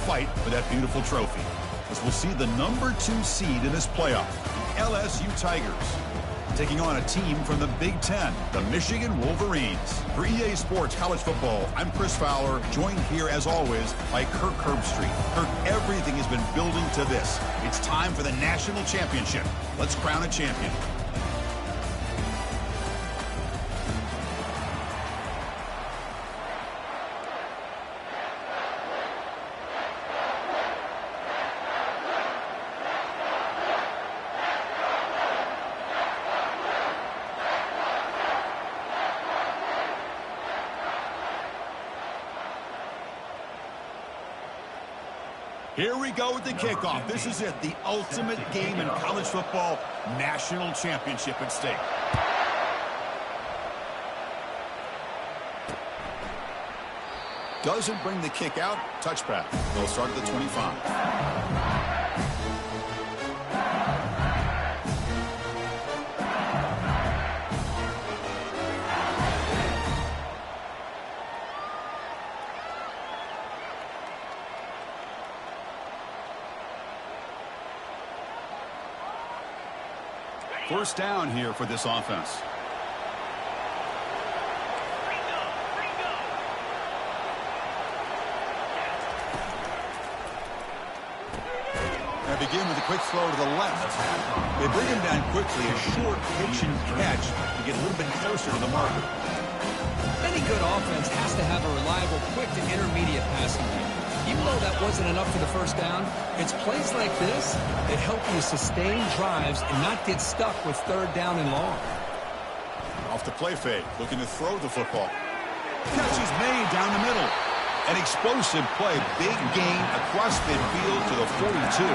fight for that beautiful trophy, as we'll see the #2 seed in this playoff, LSU Tigers, taking on a team from the Big Ten, the Michigan Wolverines. For EA Sports College Football, I'm Chris Fowler, joined here as always by Kirk Herbstreit. Kirk, everything has been building to this. It's time for the national championship. Let's crown a champion. Here we go with the kickoff. This is it, the ultimate game in college football, national championship at stake. Doesn't bring the kick out, touchback. They'll start at the 25. First down here for this offense. They begin with a quick throw to the left. They bring him down quickly, a short pitch and catch to get a little bit closer to the marker. Any good offense has to have a reliable, quick to intermediate passing game. Even though that wasn't enough for the first down, it's plays like this that help you sustain drives and not get stuck with third down and long. Off the play fake, looking to throw the football. Catch is made down the middle. An explosive play, big gain across midfield to the 42.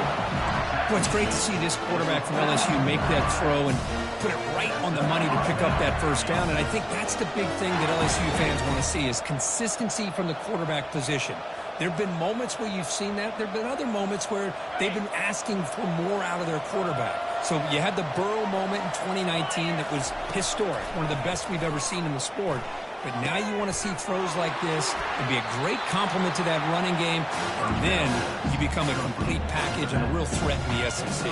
Well, it's great to see this quarterback from LSU make that throw and put it right on the money to pick up that first down. And I think that's the big thing that LSU fans want to see is consistency from the quarterback position. There have been moments where you've seen that. There have been other moments where they've been asking for more out of their quarterback. So you had the Burrow moment in 2019 that was historic, one of the best we've ever seen in the sport. But now you want to see throws like this. It'd be a great complement to that running game. And then you become a complete package and a real threat in the SEC.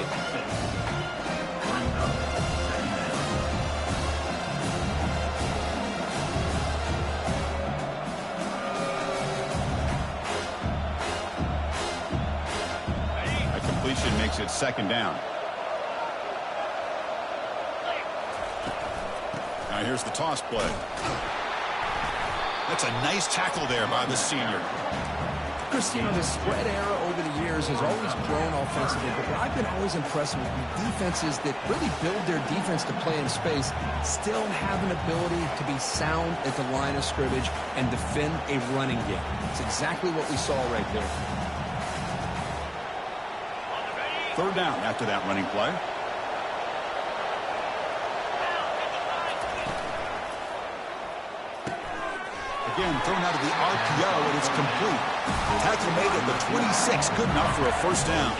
Makes it second down. Now here's the toss play. That's a nice tackle there by the senior. Chris, you know, the spread era over the years has always grown offensively, but what I've been always impressed with defenses that really build their defense to play in space still have an ability to be sound at the line of scrimmage and defend a running game. It's exactly what we saw right there. Third down after that running play. Again, thrown out of the RPO, and it's complete. Tackle made at the 26, good enough for a first down.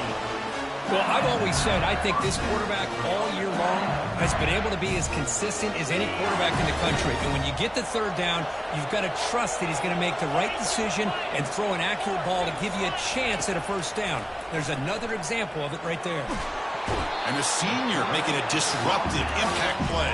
Well, I've always said I think this quarterback all year long has been able to be as consistent as any quarterback in the country. And when you get the third down, you've got to trust that he's going to make the right decision and throw an accurate ball to give you a chance at a first down. There's another example of it right there. And the senior making a disruptive impact play.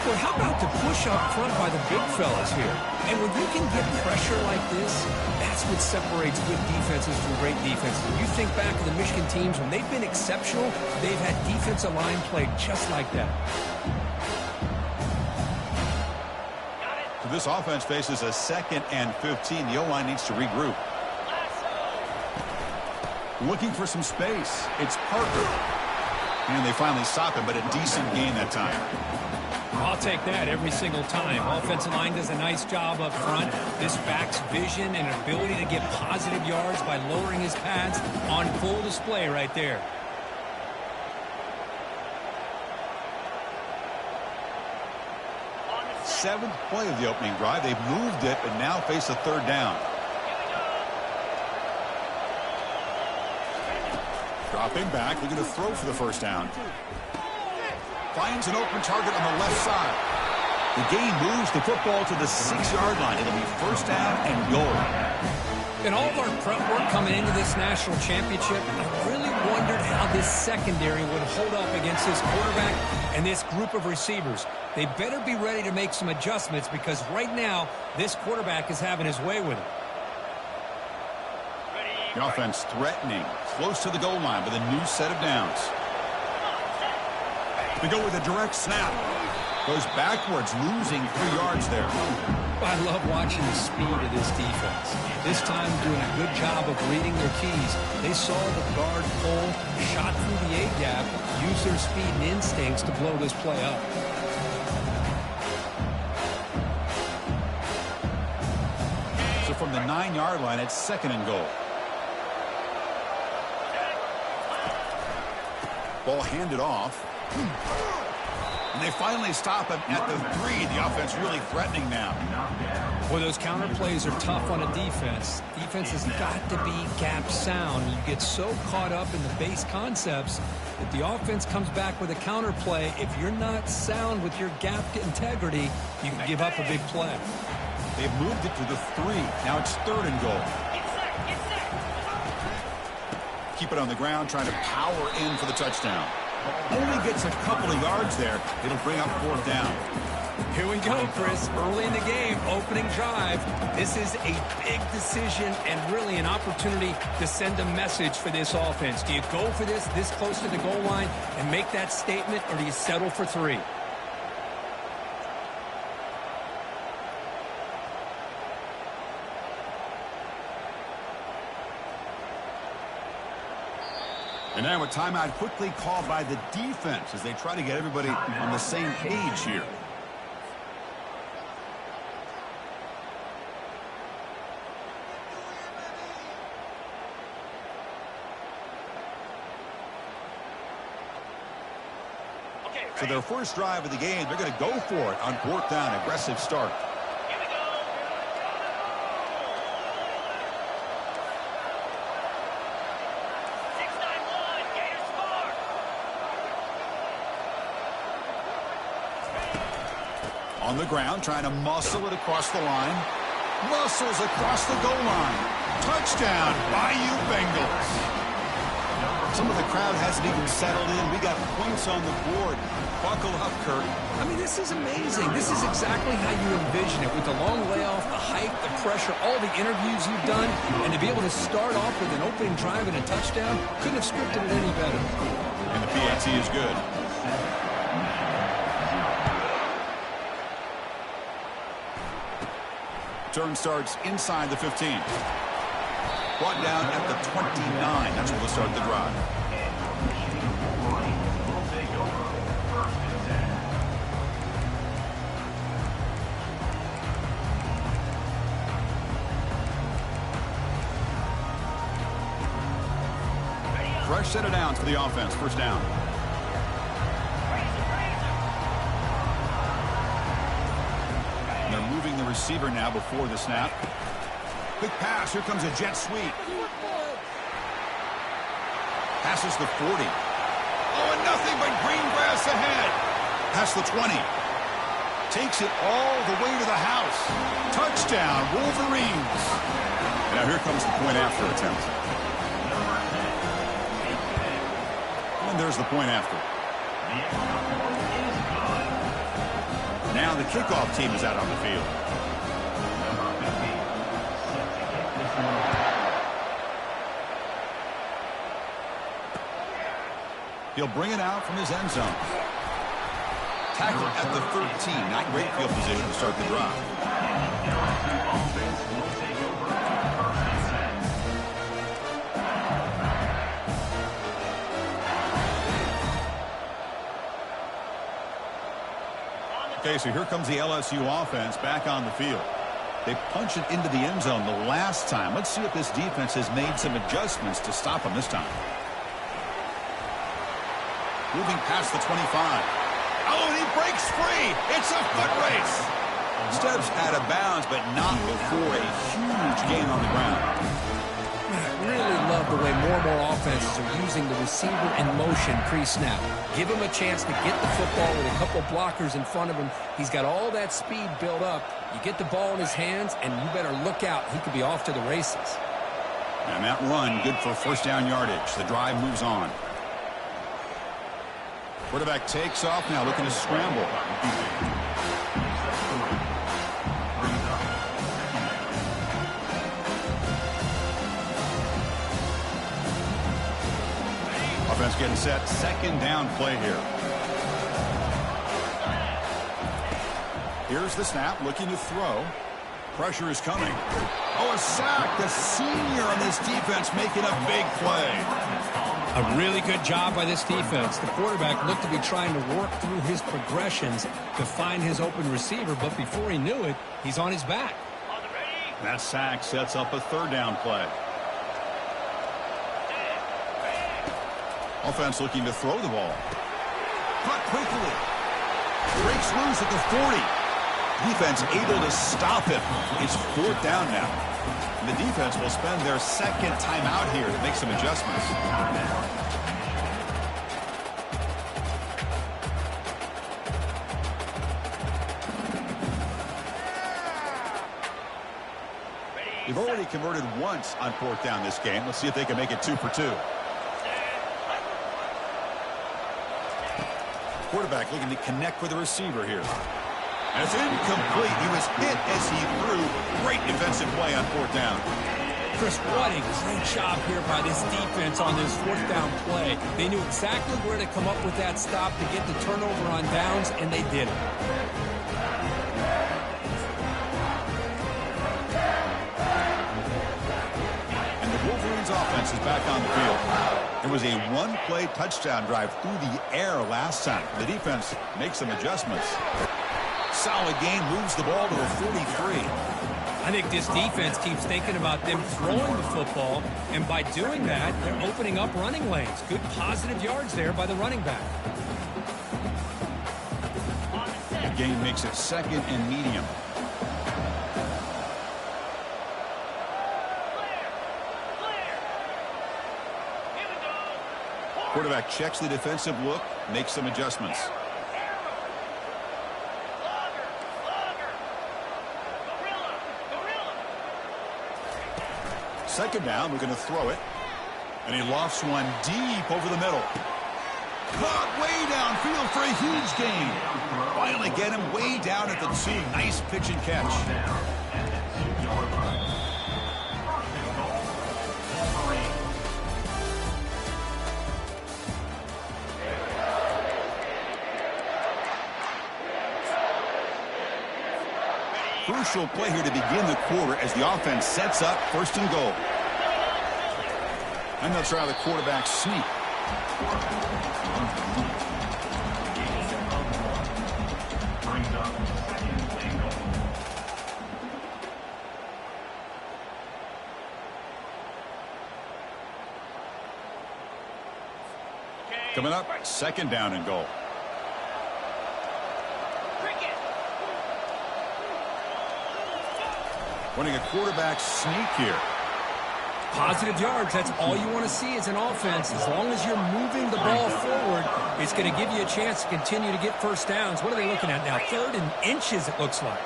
Well, how about the push up front by the big fellas here? And when you can get pressure like this, that's what separates good defenses from great defenses. You think back to the Michigan teams, when they've been exceptional, they've had defensive line played just like that. So this offense faces a 2nd and 15. The O-line needs to regroup. Looking for some space. It's Parker. And they finally stop him, but a decent gain that time. I'll take that every single time. Offensive line does a nice job up front. This back's vision and ability to get positive yards by lowering his pads on full display right there. Seventh play of the opening drive. They've moved it, but now face a third down. Dropping back, looking to throw for the first down. Finds an open target on the left side. The gain moves the football to the 6-yard line. It'll be first down and goal. In all of our prep work coming into this national championship, I really wondered how this secondary would hold up against this quarterback and this group of receivers. They better be ready to make some adjustments because right now, this quarterback is having his way with it. The offense threatening, close to the goal line with a new set of downs. They go with a direct snap. Goes backwards, losing 3 yards there. I love watching the speed of this defense. This time doing a good job of reading their keys. They saw the guard pull, shot through the A-gap, used their speed and instincts to blow this play up. So from the 9-yard line, it's 2nd and goal. Ball handed off. And they finally stop him at the 3. The offense really threatening now. Well, those counter plays are tough on a defense. Defense has got to be gap sound. You get so caught up in the base concepts that the offense comes back with a counter play. If you're not sound with your gap integrity, you can give up a big play. They've moved it to the 3. Now it's 3rd and goal. Keep it on the ground, trying to power in for the touchdown. Only gets a couple of yards there. It'll bring up 4th down. Here we go, Chris. Early in the game, opening drive. This is a big decision and really an opportunity to send a message for this offense. Do you go for this close to the goal line and make that statement, or do you settle for 3? And now a timeout quickly called by the defense as they try to get everybody on the same page here. So their first drive of the game, they're going to go for it on 4th down. Aggressive start. On the ground, trying to muscle it across the line. Muscles across the goal line. Touchdown, Bayou Bengals. Some of the crowd hasn't even settled in. We got points on the board. Buckle up, Kurt. I mean, this is amazing. This is exactly how you envision it, with the long layoff, the hype, the pressure, all the interviews you've done, and to be able to start off with an opening drive and a touchdown, couldn't have scripted it any better. And the PAT is good. Turn starts inside the 15. Brought down at the 29. That's where they'll start the drive. Fresh set of downs for the offense. First down. And they're moving the receiver now before the snap. Quick pass. Here comes a jet sweep. Passes the 40. Oh, and nothing but green grass ahead. Past the 20. Takes it all the way to the house. Touchdown, Wolverines. Now here comes the point after attempt. And there's the point after. Now the kickoff team is out on the field. He'll bring it out from his end zone. Tackle at the 13. Not great field position to start the drive. Okay, so here comes the LSU offense back on the field. They punch it into the end zone the last time. Let's see if this defense has made some adjustments to stop them this time. Moving past the 25. Oh, and he breaks free. It's a foot race. Steps out of bounds, but not before a huge gain on the ground. I really love the way more and more offenses are using the receiver in motion pre-snap. Give him a chance to get the football with a couple blockers in front of him. He's got all that speed built up. You get the ball in his hands, and you better look out. He could be off to the races. And that run, good for first down yardage. The drive moves on. Quarterback takes off now, looking to scramble. Offense getting set. Second down play here. Here's the snap, looking to throw. Pressure is coming. Oh, a sack. The senior on this defense making a big play. A really good job by this defense. The quarterback looked to be trying to work through his progressions to find his open receiver, but before he knew it, he's on his back. That sack sets up a third down play. Offense looking to throw the ball. Caught quickly. Breaks loose at the 40. Defense able to stop him. It's fourth down now. And the defense will spend their second timeout here to make some adjustments. They've already converted once on fourth down this game. Let's see if they can make it 2 for 2. Quarterback looking to connect with the receiver here. And it's incomplete. He was hit as he threw. Great defensive play on fourth down. Chris, what a great job here by this defense on this fourth down play. They knew exactly where to come up with that stop to get the turnover on downs, and they did it. And the Wolverines offense is back on the field. There was a one-play touchdown drive through the air last time. The defense makes some adjustments. Solid game, moves the ball to the 43. I think this defense keeps thinking about them throwing the football, and by doing that, they're opening up running lanes. Good positive yards there by the running back. The game makes it second and medium. Quarterback checks the defensive look, makes some adjustments. Second down, we're going to throw it. And he lofts one deep over the middle. Caught way downfield for a huge gain. Finally get him way down at the 2. Nice pitch and catch. Crucial play here to begin the quarter as the offense sets up first and goal. And they'll try the quarterback sneak. Coming up, second down and goal. Running a quarterback sneak here. Positive yards, that's all you want to see as an offense. As long as you're moving the ball forward, it's going to give you a chance to continue to get first downs. What are they looking at now? 3rd and inches, it looks like.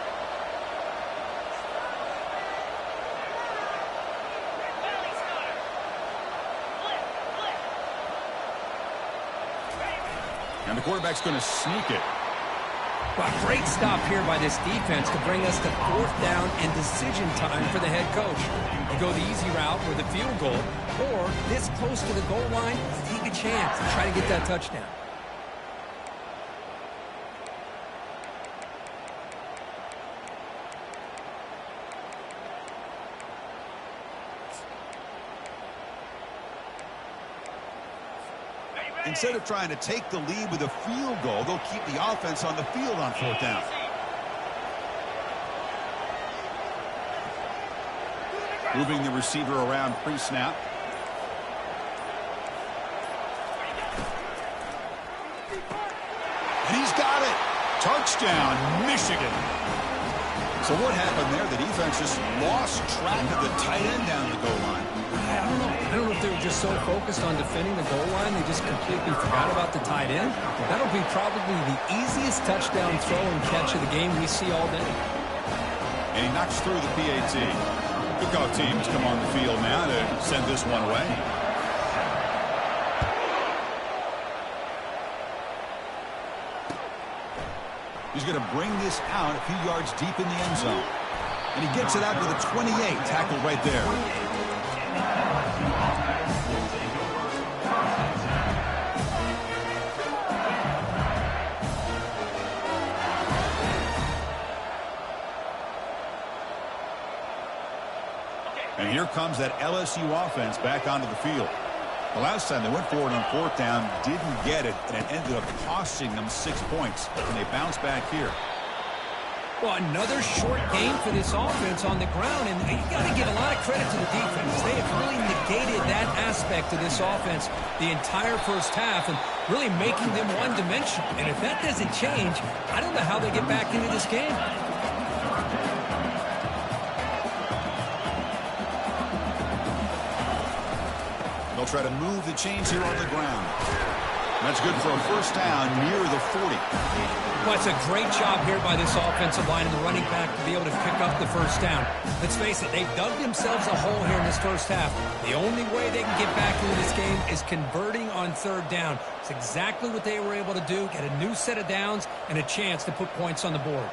And the quarterback's going to sneak it. Well, great stop here by this defense to bring us to fourth down and decision time for the head coach. You go the easy route with a field goal, or this close to the goal line, take a chance and try to get that touchdown. Instead of trying to take the lead with a field goal, they'll keep the offense on the field on fourth down. Moving the receiver around pre-snap. And he's got it. Touchdown, Michigan. So what happened there? The defense just lost track of the tight end down the goal line. I don't know if they were just so focused on defending the goal line, they just completely forgot about the tight end. That'll be probably the easiest touchdown throw and catch of the game we see all day. And he knocks through the PAT. Kickoff team has come on the field now to send this one away. He's going to bring this out a few yards deep in the end zone. And he gets it out to the 28, tackled right there. And here comes that LSU offense back onto the field. The last time they went forward on fourth down, didn't get it, and it ended up costing them 6 points. And they bounce back here. Well, another short game for this offense on the ground, and you got to give a lot of credit to the defense. They have really negated that aspect of this offense the entire first half and really making them one-dimensional. And if that doesn't change, I don't know how they get back into this game. They'll try to move the chains here on the ground. That's good for a first down near the 40. Well, it's a great job here by this offensive line and the running back to be able to pick up the first down. Let's face it, they've dug themselves a hole here in this first half. The only way they can get back into this game is converting on third down. It's exactly what they were able to do, get a new set of downs and a chance to put points on the board.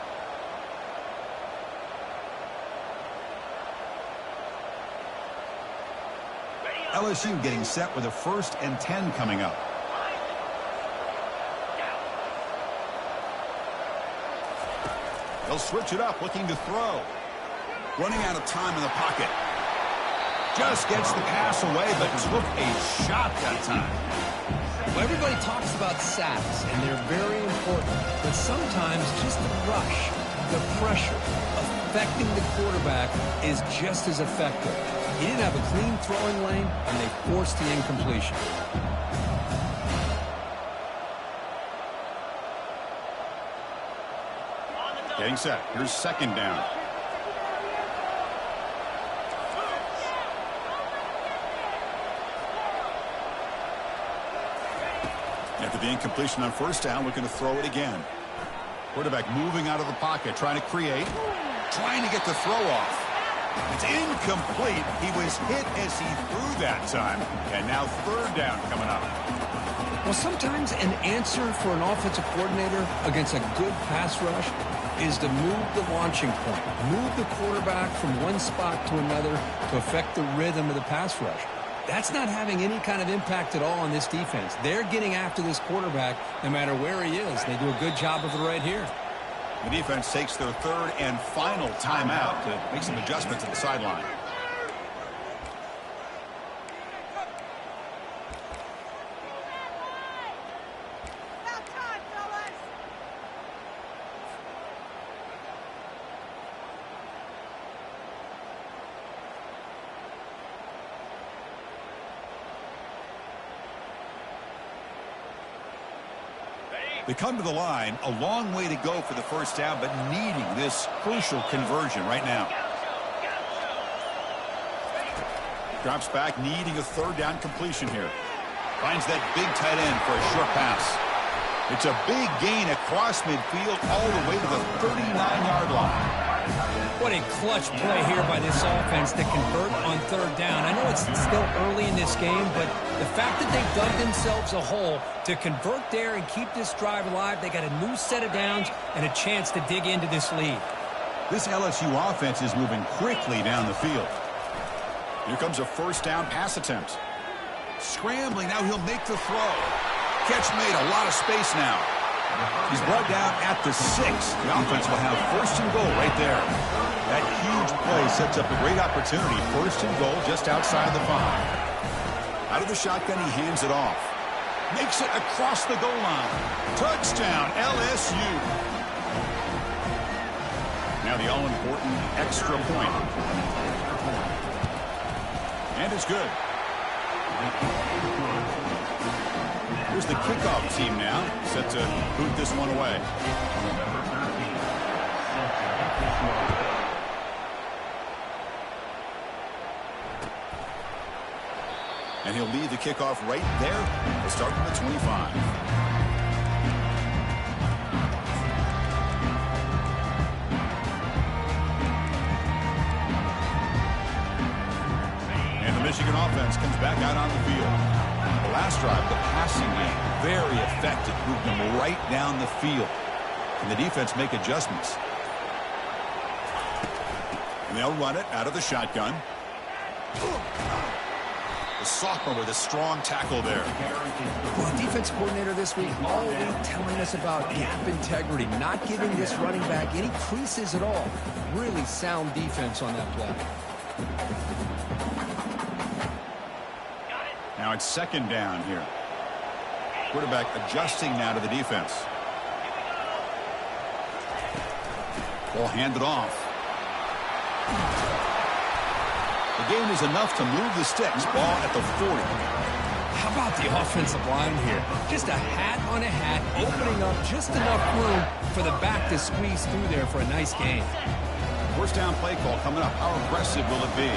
LSU getting set with a 1st and 10 coming up. They'll switch it up, looking to throw. Running out of time in the pocket. Just gets the pass away, but took a shot that time. Well, everybody talks about sacks, and they're very important. But sometimes just the rush, the pressure, affecting the quarterback is just as effective. He didn't have a clean throwing lane, and they forced the incompletion. Getting set. Here's second down. After the incompletion on first down, looking to throw it again. Quarterback moving out of the pocket, trying to create, trying to get the throw off. It's incomplete. He was hit as he threw that time. And now third down coming up. Well, sometimes an answer for an offensive coordinator against a good pass rush is to move the launching point, move the quarterback from one spot to another to affect the rhythm of the pass rush. That's not having any kind of impact at all on this defense. They're getting after this quarterback no matter where he is. They do a good job of it right here. The defense takes their third and final timeout to make some adjustments at the sideline. They come to the line, a long way to go for the first down, but needing this crucial conversion right now. Drops back, needing a third down completion here. Finds that big tight end for a short pass. It's a big gain across midfield all the way to the 39-yard line. What a clutch play here by this offense to convert on third down. I know it's still early in this game, but the fact that they've dug themselves a hole to convert there and keep this drive alive, they got a new set of downs and a chance to dig into this lead. This LSU offense is moving quickly down the field. Here comes a first down pass attempt. Scrambling, now he'll make the throw. Catch made, a lot of space now. He's brought down at the 6. The offense will have first and goal right there. That huge play sets up a great opportunity. First and goal just outside the 5. Out of the shotgun, he hands it off. Makes it across the goal line. Touchdown, LSU. Now the all-important extra point. And it's good. Here's the kickoff team now, set to boot this one away. And he'll lead the kickoff right there. He'll start from the 25. Michigan offense comes back out on the field. The last drive, the passing game, very effective. Moved them right down the field. And the defense make adjustments. And they'll run it out of the shotgun. The sophomore with a strong tackle there. Well, the defense coordinator this week all week telling us about gap integrity, not giving this running back any creases at all. Really sound defense on that play. Now it's second down here. Quarterback adjusting now to the defense. Ball handed off. The game is enough to move the sticks. Ball at the 40. How about the offensive line here? Just a hat on a hat, opening up just enough room for the back to squeeze through there for a nice gain. First down play call coming up. How aggressive will it be?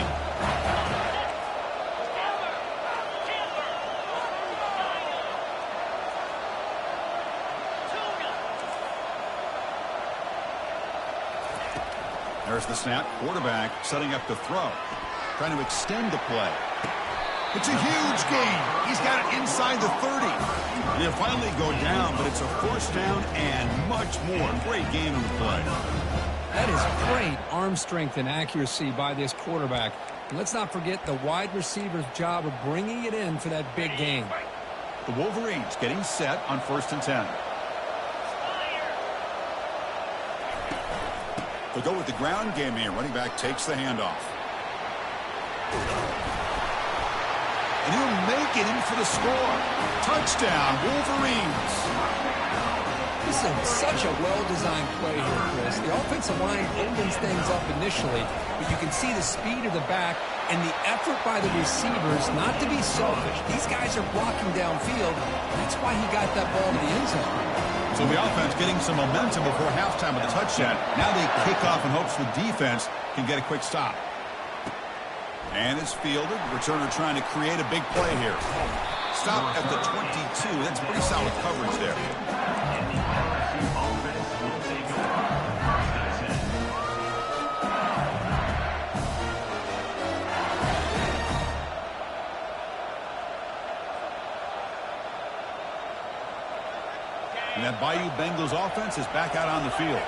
There's the snap. Quarterback setting up to throw. Trying to extend the play. It's a huge gain. He's got it inside the 30. And he'll finally go down, but it's a first down and much more. Great game in the play. That is great arm strength and accuracy by this quarterback. And let's not forget the wide receiver's job of bringing it in for that big gain. The Wolverines getting set on 1st and 10. They'll go with the ground game here. Running back takes the handoff. And he'll make it in for the score. Touchdown, Wolverines. This is such a well-designed play here, Chris. The offensive line opens things up initially, but you can see the speed of the back and the effort by the receivers not to be selfish. These guys are blocking downfield. That's why he got that ball to the end zone. So the offense getting some momentum before halftime with a touchdown. Now they kick off in hopes the defense can get a quick stop. And it's fielded. Returner trying to create a big play here. Stop at the 22. That's pretty solid coverage there. And that Bayou Bengals offense is back out on the field.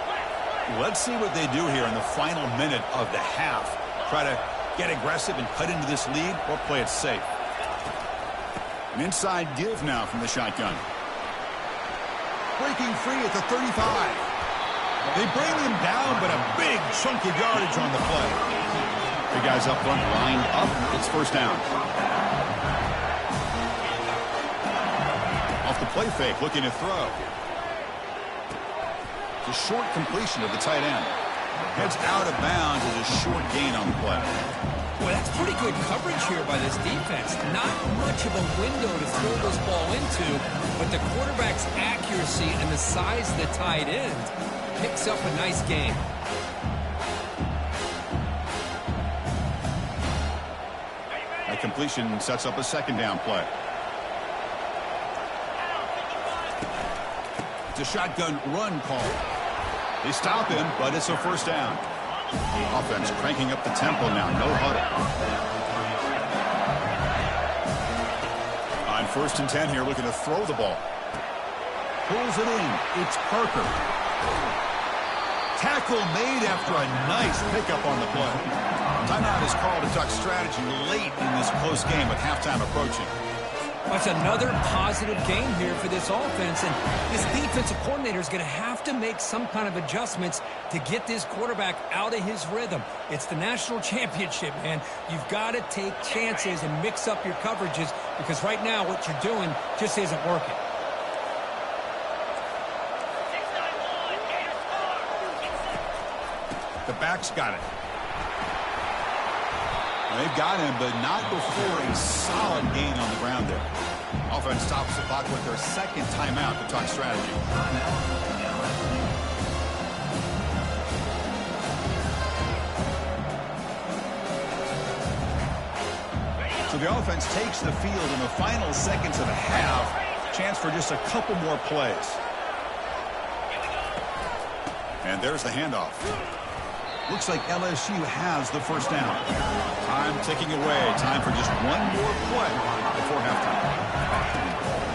Let's see what they do here in the final minute of the half. Try to get aggressive and cut into this lead or play it safe. An inside give now from the shotgun. Breaking free at the 35. They bring him down, but a big chunk of yardage on the play. The guys up front lined up. It's first down. Off the play fake, looking to throw. The short completion of the tight end. Heads out of bounds as a short gain on the play. Boy, that's pretty good coverage here by this defense. Not much of a window to throw this ball into, but the quarterback's accuracy and the size of the tight end picks up a nice gain. That completion sets up a second down play. It's a shotgun run call. They stop him, but it's a first down. Offense cranking up the tempo now. No huddle. On 1st and 10 here, looking to throw the ball. Pulls it in. It's Parker. Tackle made after a nice pickup on the play. Timeout is called to duck strategy late in this close game with halftime approaching. That's another positive game here for this offense, and this defensive coordinator is going to have to make some kind of adjustments to get this quarterback out of his rhythm. It's the national championship, man. You've got to take chances and mix up your coverages because right now what you're doing just isn't working. The back's got it. They've got him, but not before a solid gain on the ground there. Offense stops the clock with their second timeout to talk strategy. So the offense takes the field in the final seconds of the half. Chance for just a couple more plays. And there's the handoff. Looks like LSU has the first down. Time ticking away. Time for just one more play before halftime.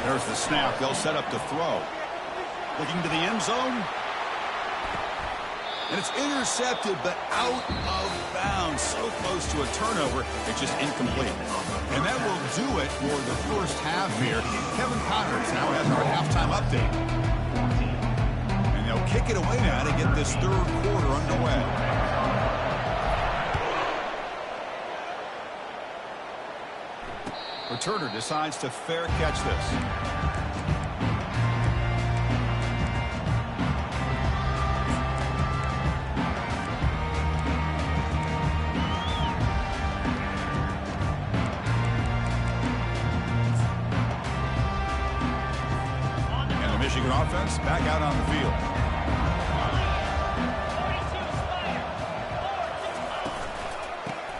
There's the snap. They'll set up to throw. Looking to the end zone. And it's intercepted, but out of bounds. So close to a turnover, it's just incomplete. And that will do it for the first half here. Kevin Connors now has our halftime update. And they'll kick it away now to get this third quarter underway. Returner decides to fair catch this. And the Michigan offense back out on the field.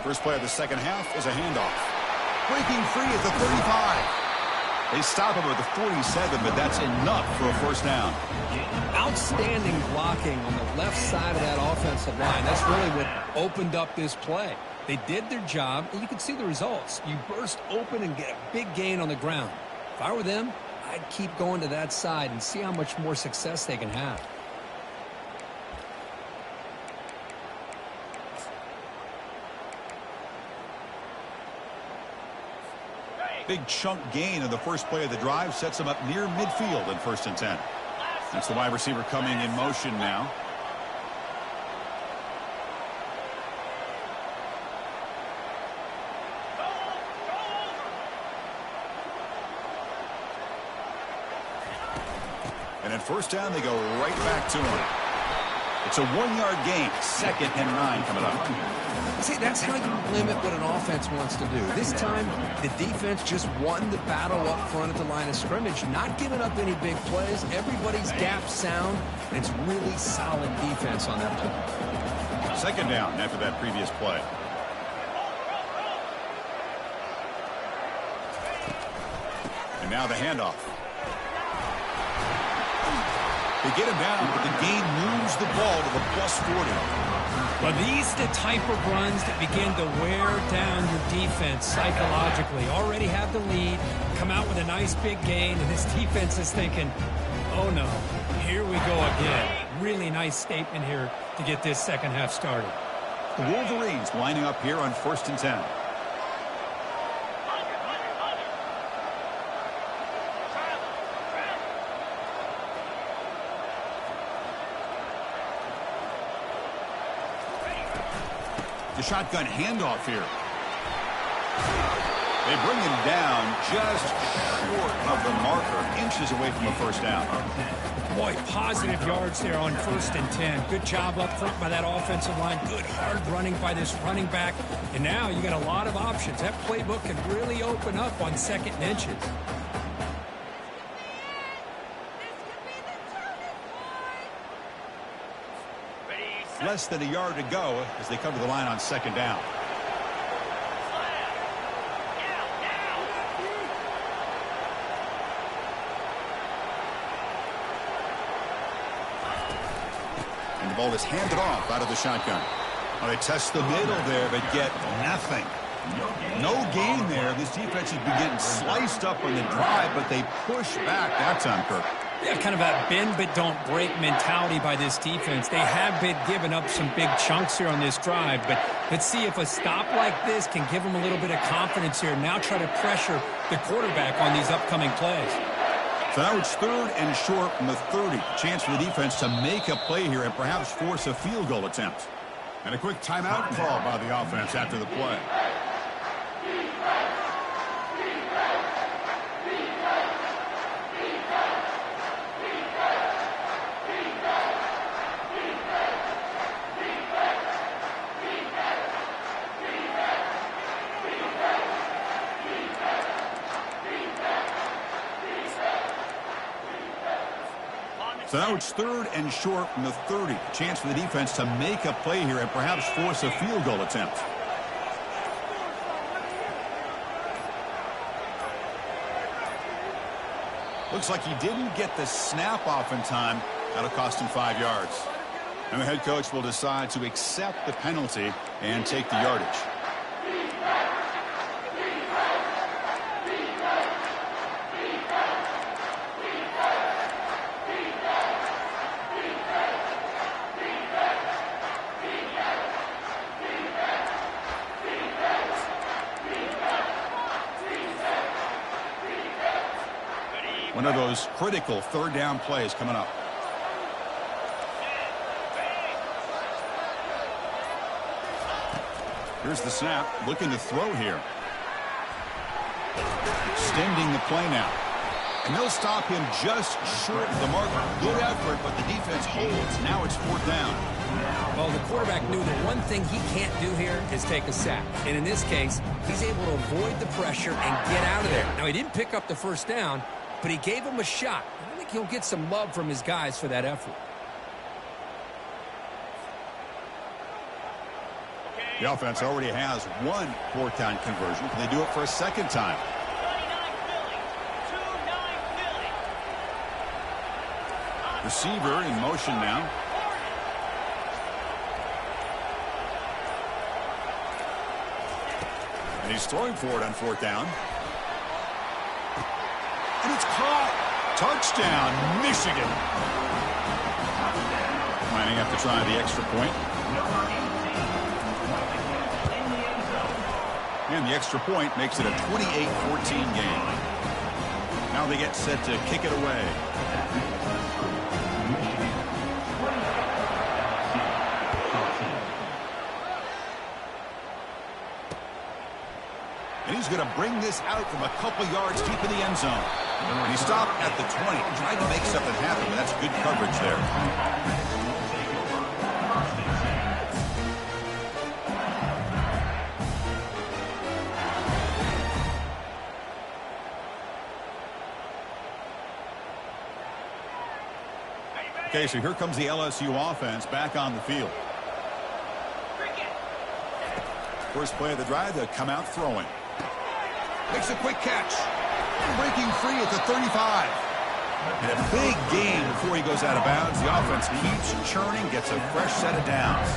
First play of the second half is a handoff. Breaking free at the 35. They stop him at the 47, but that's enough for a first down. Outstanding blocking on the left side of that offensive line. That's really what opened up this play. They did their job, and you can see the results. You burst open and get a big gain on the ground. If I were them, I'd keep going to that side and see how much more success they can have. Big chunk gain in the first play of the drive sets him up near midfield in 1st and 10. That's the wide receiver coming in motion now. And at first down, they go right back to him. It's a 1-yard gain. 2nd and 9 coming up. See, that's how you limit what an offense wants to do. This time, the defense just won the battle up front at the line of scrimmage, not giving up any big plays. Everybody's gap sound, and it's really solid defense on that play. 2nd down after that previous play. And now the handoff. They get him down, but the gain moves the ball to the +40. Well, these are the type of runs that begin to wear down your defense psychologically. Already have the lead, come out with a nice big gain, and this defense is thinking, oh no, here we go again. Really nice statement here to get this second half started. The Wolverines lining up here on 1st and 10. The shotgun handoff here. They bring him down just short of the marker, inches away from a first down. Boy, positive yards there on 1st and 10. Good job up front by that offensive line. Good hard running by this running back. And now you got a lot of options. That playbook can really open up on 2nd and inches. Less than a yard to go as they come to the line on 2nd down. And the ball is handed off out of the shotgun. Well, they test the middle there, but get nothing. No gain there. This defense has been getting sliced up on the drive, but they push back that time, Kirk. Yeah, kind of a bend but don't break mentality by this defense. They have been giving up some big chunks here on this drive, but let's see if a stop like this can give them a little bit of confidence here. Now try to pressure the quarterback on these upcoming plays. So now it's 3rd and short from the 30. Chance for the defense to make a play here and perhaps force a field goal attempt. And a quick timeout call by the offense after the play. So now it's 3rd and short from the 30. Chance for the defense to make a play here and perhaps force a field goal attempt. Looks like he didn't get the snap off in time. That'll cost him 5 yards. And the head coach will decide to accept the penalty and take the yardage. One of those critical third down plays coming up. Here's the snap, looking to throw here. Extending the play now. And they'll stop him just short of the mark. Good effort, but the defense holds. Now it's fourth down. Well, the quarterback knew the one thing he can't do here is take a sack. And in this case, he's able to avoid the pressure and get out of there. Now, he didn't pick up the first down, but he gave him a shot. I think he'll get some love from his guys for that effort. The offense already has one fourth down conversion. Can they do it for a second time? Receiver in motion now. And he's throwing for it on fourth down. And it's caught. Touchdown, Michigan. Might have to try the extra point. And the extra point makes it a 28-14 game. Now they get set to kick it away. And he's going to bring this out from a couple yards deep in the end zone. And he stopped at the 20, trying to make something happen, but that's good coverage there. Okay, so here comes the LSU offense back on the field. First play of the drive, they'll come out throwing. Makes a quick catch. Breaking free at the 35. And a big gain before he goes out of bounds. The offense keeps churning, gets a fresh set of downs.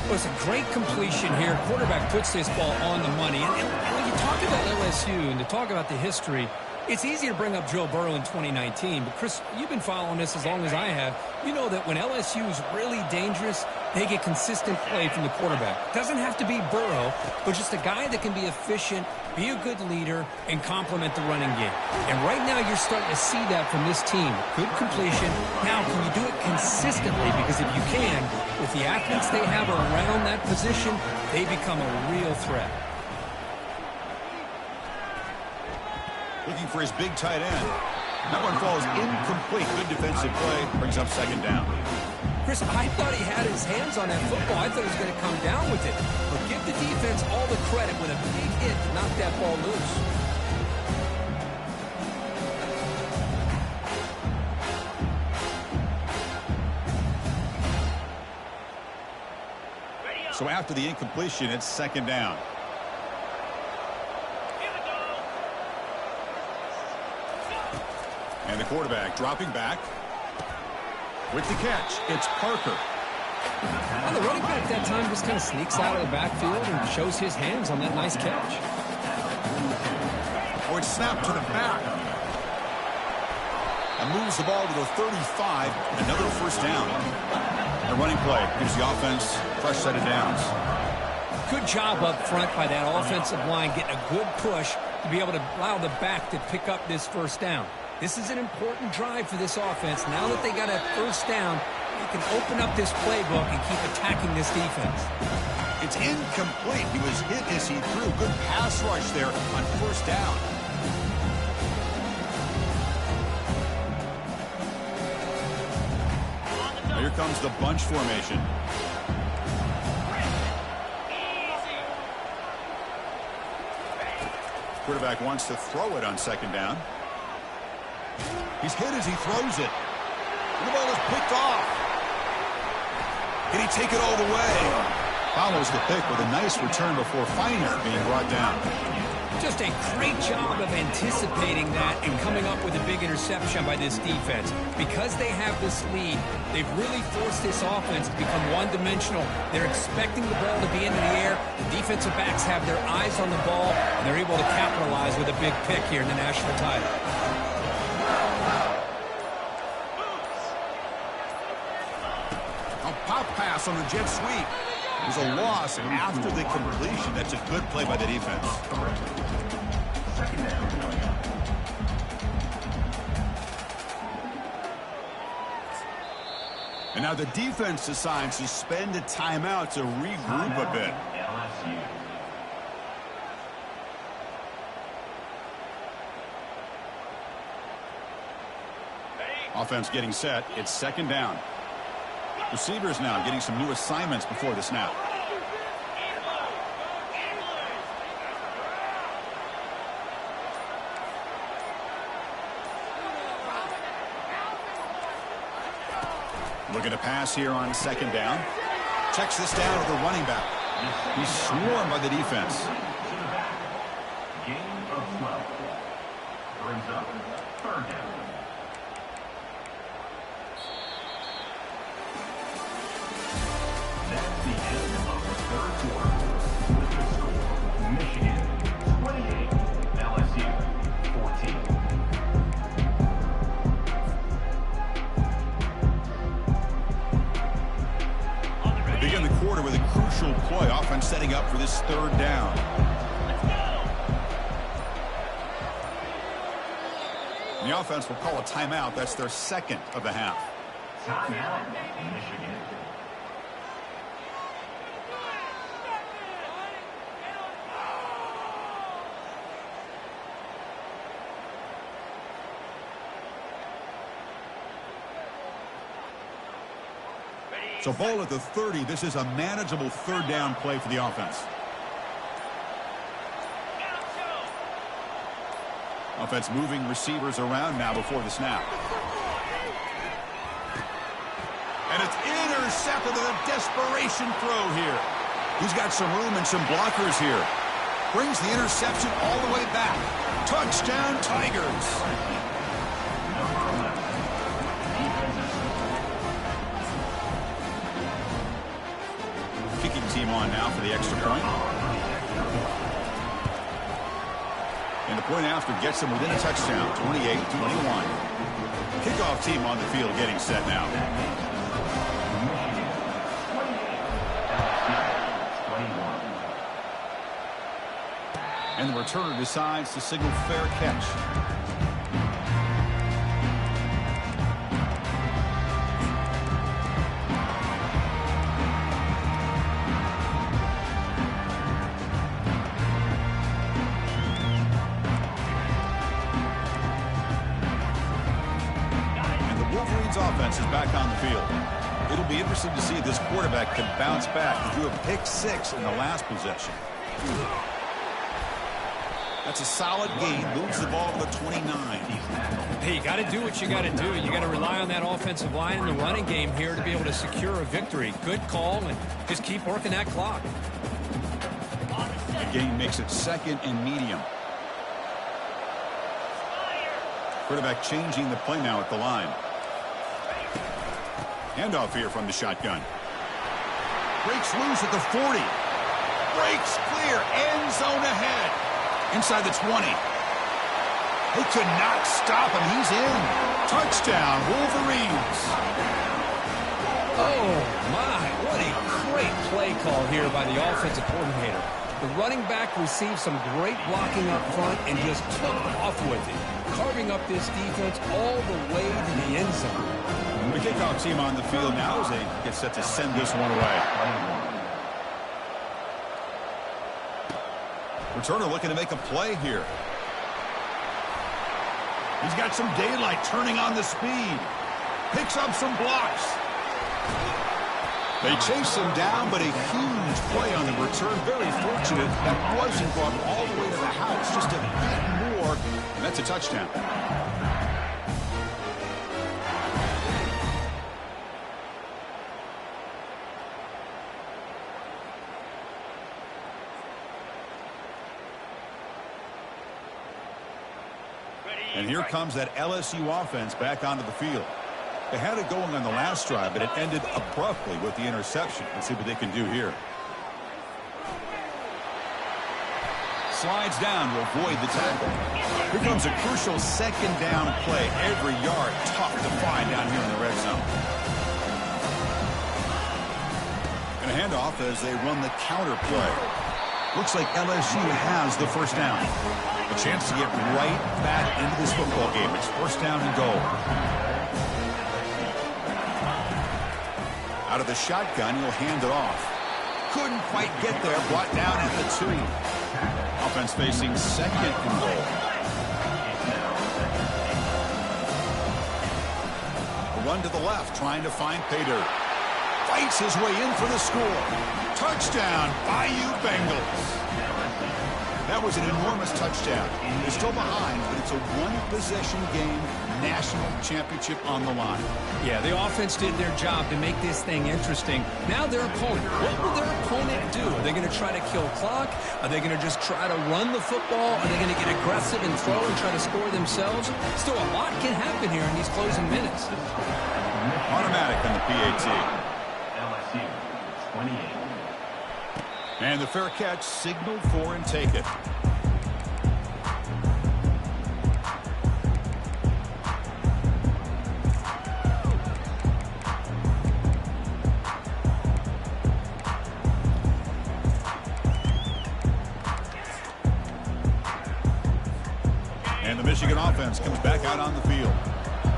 Well, it's a great completion here. Quarterback puts this ball on the money. And when you talk about LSU and to talk about the history, it's easy to bring up Joe Burrow in 2019, but Chris, you've been following this as long as I have. You know that when LSU is really dangerous, they get consistent play from the quarterback. It doesn't have to be Burrow, but just a guy that can be efficient, be a good leader, and complement the running game. And right now you're starting to see that from this team. Good completion. Now, can you do it consistently? Because if you can, with the athletes they have around that position, they become a real threat. Looking for his big tight end. That one falls incomplete. Good defensive play. Brings up second down. Chris, I thought he had his hands on that football. I thought he was going to come down with it. But give the defense all the credit with a big hit to knock that ball loose. So after the incompletion, it's second down. And the quarterback dropping back. With the catch, it's Parker. And the running back that time just kind of sneaks out of the backfield and shows his hands on that nice catch. Oh, it's snapped to the back. And moves the ball to the 35. Another first down. The running play gives the offense a fresh set of downs. Good job up front by that offensive line, getting a good push to be able to allow the back to pick up this first down. This is an important drive for this offense. Now that they got a first down, they can open up this playbook and keep attacking this defense. It's incomplete. He was hit as he threw. Good pass rush there on first down. Now here comes the bunch formation. Quarterback wants to throw it on second down. He's hit as he throws it. And the ball is picked off. Can he take it all the way? Follows the pick with a nice return before Feiner being brought down. Just a great job of anticipating that and coming up with a big interception by this defense. Because they have this lead, they've really forced this offense to become one-dimensional. They're expecting the ball to be into the air. The defensive backs have their eyes on the ball, and they're able to capitalize with a big pick here in the national title. A pop pass on the jet sweep. It was a loss after the completion. That's a good play by the defense. And now the defense decides to spend a timeout to regroup a bit. Offense getting set. It's second down. Receivers now getting some new assignments before the snap. Looking to pass here on second down. Checks this down to the running back. He's swarmed by the defense. Gain of 12. Brings up third down. That's the end of the third quarter. With the score, Michigan 28, LSU 14. Begin the quarter with a crucial play. Offense setting up for this third down. The offense will call a timeout. That's their second of the half. Timeout, Michigan. So ball at the 30. This is a manageable third down play for the offense. Offense moving receivers around now before the snap. And it's intercepted with a desperation throw here. He's got some room and some blockers here. Brings the interception all the way back. Touchdown, Tigers. Kicking team on now for the extra point. And the point after gets them within a touchdown, 28-21. Kickoff team on the field getting set now. And the returner decides to signal fair catch. Offense is back on the field. It'll be interesting to see if this quarterback can bounce back. He threw a pick 6 in the last possession. That's a solid gain. Moves the ball to the 29. Hey, you got to do what you got to do. You got to rely on that offensive line in the running game here to be able to secure a victory. Good call, and just keep working that clock. The gain makes it second and medium. Quarterback changing the play now at the line. Handoff here from the shotgun. Breaks loose at the 40. Breaks clear. End zone ahead. Inside the 20. They could not stop him. He's in. Touchdown, Wolverines. Oh, my. What a great play call here by the offensive coordinator. The running back received some great blocking up front and just took off with it, carving up this defense all the way to the end zone. The kickoff team on the field now as they get set to send this one away. Returner looking to make a play here. He's got some daylight turning on the speed. Picks up some blocks. They chase him down, but a huge play on the return. Very fortunate that wasn't brought all the way to the house. Just a bit more, and that's a touchdown. And here comes that LSU offense back onto the field. They had it going on the last drive, but it ended abruptly with the interception. Let's see what they can do here. Slides down to avoid the tackle. Here comes a crucial second down play. Every yard tough to find down here in the red zone. And a handoff as they run the counter play. Looks like LSU has the first down. A chance to get right back into this football game. It's first down and goal. Out of the shotgun, he'll hand it off. Couldn't quite get there. Brought down at the 2. Offense facing second and goal. A run to the left, trying to find pay dirt. Fights his way in for the score. Touchdown, Bayou Bengals. That was an enormous touchdown. They're still behind, but it's a one-possession game, national championship on the line. Yeah, the offense did their job to make this thing interesting. Now their opponent, what will their opponent do? Are they going to try to kill clock? Are they going to just try to run the football? Are they going to get aggressive and throw and try to score themselves? Still, a lot can happen here in these closing minutes. Automatic on the PAT. LSU 28. And the fair catch signaled for and take it. And the Michigan offense comes back out on the field.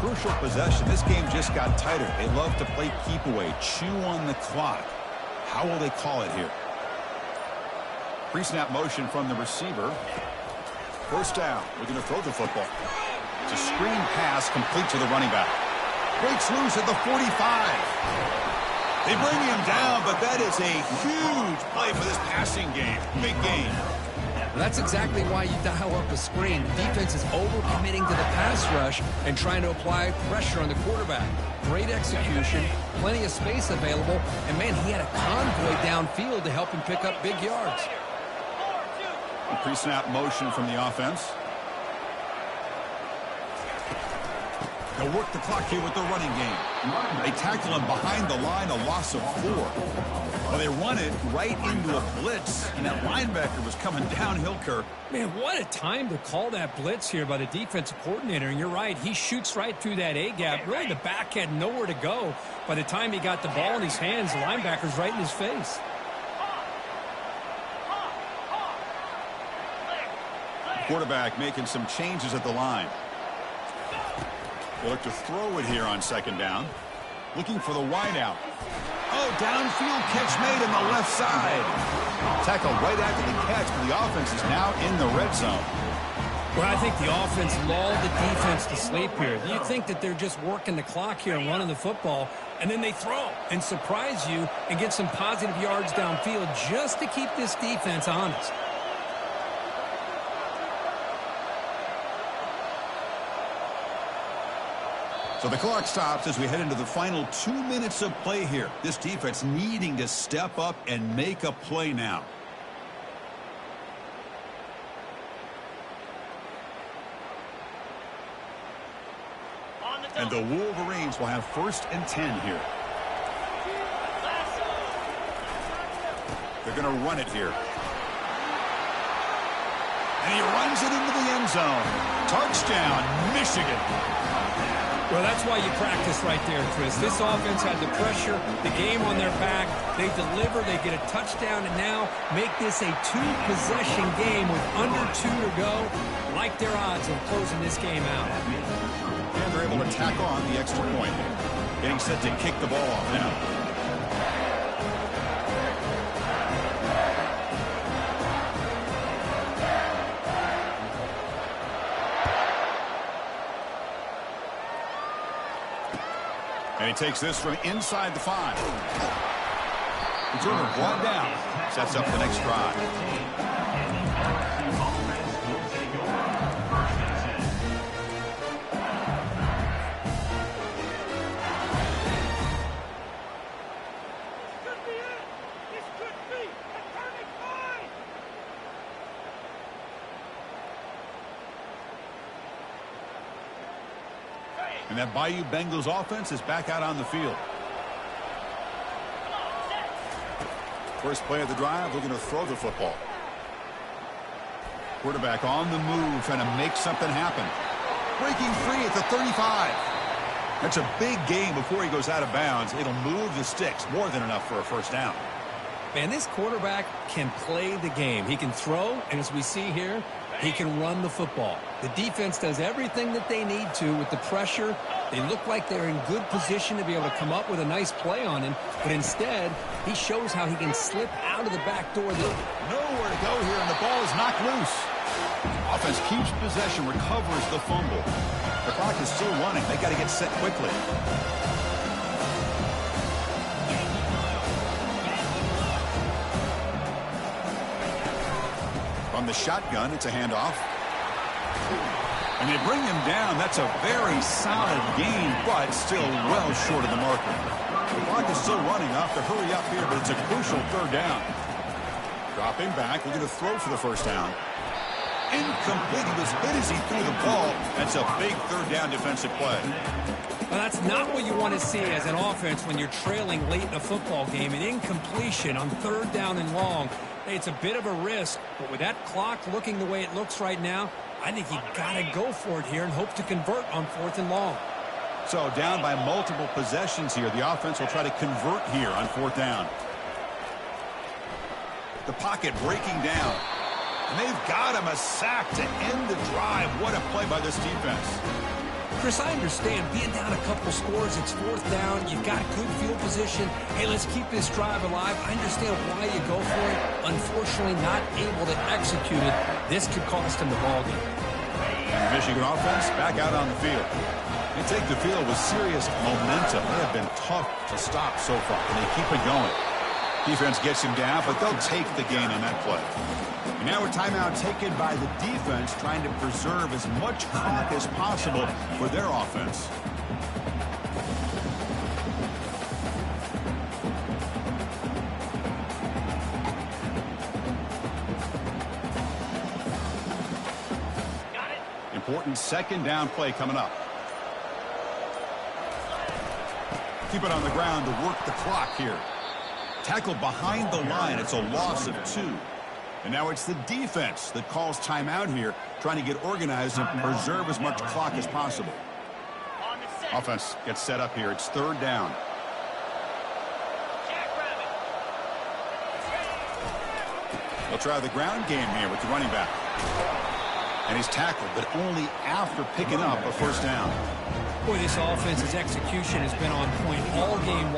Crucial possession. This game just got tighter. They love to play keep away, chew on the clock. How will they call it here? Pre-snap motion from the receiver. First down. We're going to throw the football. It's a screen pass complete to the running back. Breaks loose at the 45. They bring him down, but that is a huge play for this passing game. Big game. That's exactly why you dial up a screen. The defense is overcommitting to the pass rush and trying to apply pressure on the quarterback. Great execution, plenty of space available, and man, he had a convoy downfield to help him pick up big yards. Pre-snap motion from the offense. They'll work the clock here with the running game. They tackle him behind the line, a loss of 4. Well, they run it right into a blitz, and that linebacker was coming downhill, Kirk. Man, what a time to call that blitz here by the defensive coordinator. And you're right, he shoots right through that A-gap. Really, the back had nowhere to go. By the time he got the ball in his hands, the linebacker's right in his face. Quarterback making some changes at the line. They look to throw it here on second down. Looking for the wideout. Oh, downfield catch made on the left side. Tackle right after the catch, but the offense is now in the red zone. Well, I think the offense lulled the defense to sleep here. You think that they're just working the clock here and running the football, and then they throw and surprise you and get some positive yards downfield just to keep this defense honest. So the clock stops as we head into the final 2 minutes of play here. This defense needing to step up and make a play now. And the Wolverines will have 1st and 10 here. They're going to run it here. And he runs it into the end zone. Touchdown, Michigan. Well, that's why you practice right there, Chris. This offense had the pressure, the game on their back. They deliver, they get a touchdown, and now make this a 2-possession game with under 2 to go. Like their odds of closing this game out. And they're able to tack on the extra point. Getting set to kick the ball off now. And he takes this from inside the 5. Returner brought down. Sets up the next drive. And that Bayou Bengals offense is back out on the field. First play of the drive, looking to throw the football. Quarterback on the move, trying to make something happen. Breaking free at the 35. That's a big gain before he goes out of bounds. It'll move the sticks, more than enough for a first down. Man, this quarterback can play the game. He can throw, and as we see here, he can run the football. The defense does everything that they need to with the pressure. They look like they're in good position to be able to come up with a nice play on him, but instead, he shows how he can slip out of the back door. Nowhere to go here, and the ball is knocked loose. Offense keeps possession, recovers the fumble. The clock is still running. They got to get set quickly. From the shotgun, it's a handoff. And they bring him down. That's a very solid gain, but still well short of the marker. The clock is still running. Off to hurry up here, but it's a crucial third down. Dropping back, looking to throw for the first down. Incomplete. He was hit as he threw the ball. That's a big third down defensive play. Well, that's not what you want to see as an offense when you're trailing late in a football game. An incompletion on third down and long. Hey, it's a bit of a risk, but with that clock looking the way it looks right now, I think you got to go for it here and hope to convert on fourth and long. So down by multiple possessions here. The offense will try to convert here on fourth down. The pocket breaking down. And they've got him a sack to end the drive. What a play by this defense. Chris, I understand being down a couple scores, it's fourth down, you've got good field position. Hey, let's keep this drive alive. I understand why you go for it. Unfortunately, not able to execute it. This could cost him the ballgame. And the Michigan offense back out on the field. They take the field with serious momentum. They have been tough to stop so far, and they keep it going. Defense gets him down, but they'll take the gain on that play. And now a timeout taken by the defense, trying to preserve as much clock as possible for their offense. Important second down play coming up. Keep it on the ground to work the clock here. Tackled behind the line. It's a loss of 2. And now it's the defense that calls timeout here, trying to get organized and preserve as much clock as possible. Offense gets set up here. It's third down. They'll try the ground game here with the running back. And he's tackled, but only after picking up a first down. Boy, this offense's execution has been on point all game long.